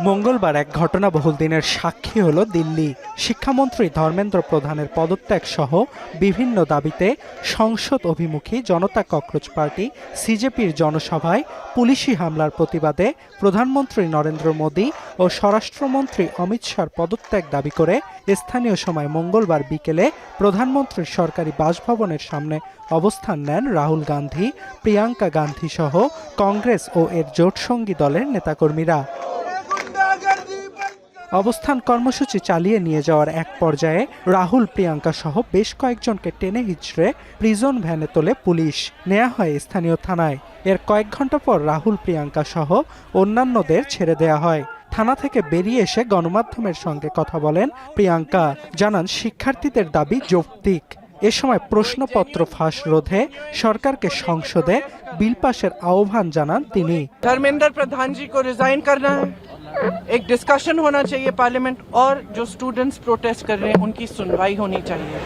মঙ্গলবার এক ঘটনাবহুল দিনের সাক্ষী হল দিল্লি। শিক্ষামন্ত্রী ধর্মেন্দ্র প্রধানের পদত্যাগ সহ বিভিন্ন দাবিতে সংসদ অভিমুখী জনতা ককরোচ পার্টি সিজেপির জনসভায় পুলিশি হামলার প্রতিবাদে প্রধানমন্ত্রী নরেন্দ্র মোদী ও স্বরাষ্ট্রমন্ত্রী অমিত শাহর পদত্যাগ দাবি করে স্থানীয় সময় মঙ্গলবার বিকেলে প্রধানমন্ত্রীর সরকারি বাসভবনের সামনে অবস্থান নেন রাহুল গান্ধী, প্রিয়াঙ্কা গান্ধী সহ কংগ্রেস ও এর জোটসঙ্গী দলের নেতাকর্মীরা। অবস্থান কর্মসূচি চালিয়ে নিয়ে যাওয়ার এক পর্যায়ে রাহুল, প্রিয়াঙ্কা সহ বেশ কয়েকজনকে টেনে হিচড়ে প্রিজন ভ্যানে তোলে পুলিশ, নেওয়া হয় স্থানীয় থানায়। এর কয়েক ঘন্টা পর রাহুল, প্রিয়াঙ্কা সহ অন্যান্যদের ছেড়ে দেওয়া হয়। থানা থেকে বেরিয়ে এসে গণমাধ্যমের সঙ্গে কথা বলেন প্রিয়াঙ্কা, জানান শিক্ষার্থীদের দাবি যৌক্তিক। এ সময় প্রশ্নপত্র ফাঁস রোধে সরকারকে সংসদে বিল পাশের আহ্বান জানান তিনি। धर्मेंद्र प्रधान जी को रिजाइन करना है, एक डिस्कशन होना चाहिए पार्लियामेंट, और जो स्टूडेंट्स प्रोटेस्ट कर रहे हैं उनकी सुनवाई होनी चाहिए।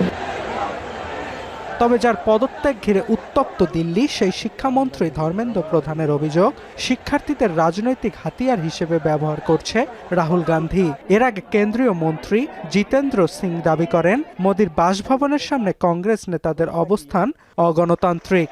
তবে যার পদত্যাগ ঘিরে উত্তপ্ত দিল্লি সেই শিক্ষামন্ত্রী ধর্মেন্দ্র প্রধানের অভিযোগ শিক্ষার্থীদের রাজনৈতিক হাতিয়ার হিসেবে ব্যবহার করছে রাহুল গান্ধী। এর আগে কেন্দ্রীয় মন্ত্রী জিতেন্দ্র সিং দাবি করেন মোদির বাসভবনের সামনে কংগ্রেস নেতাদের অবস্থান অগণতান্ত্রিক।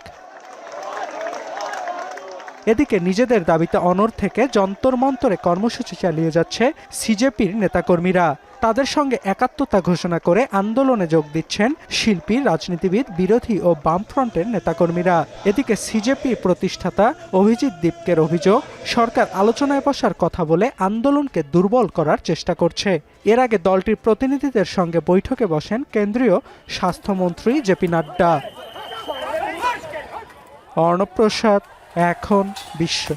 এদিকে নিজেদের দাবিতে অনড় থেকে যন্তর মন্তরে কর্মসূচি চালিয়ে যাচ্ছে সিজেপির নেতাকর্মীরা। তাদের সঙ্গে একাত্মতা ঘোষণা করে আন্দোলনে যোগ দিচ্ছেন শিল্পী, রাজনীতিবিদ, বিরোধী ও বামফ্রন্টের নেতাকর্মীরা। এদিকে সিজেপি প্রতিষ্ঠাতা অভিজিৎ দীপকের অভিযোগ সরকার আলোচনায় বসার কথা বলে আন্দোলনকে দুর্বল করার চেষ্টা করছে। এর আগে দলটির প্রতিনিধিদের সঙ্গে বৈঠকে বসেন কেন্দ্রীয় স্বাস্থ্যমন্ত্রী জেপি নাড্ডা। অর্ণব প্রসাদ, এখন বিশ্ব।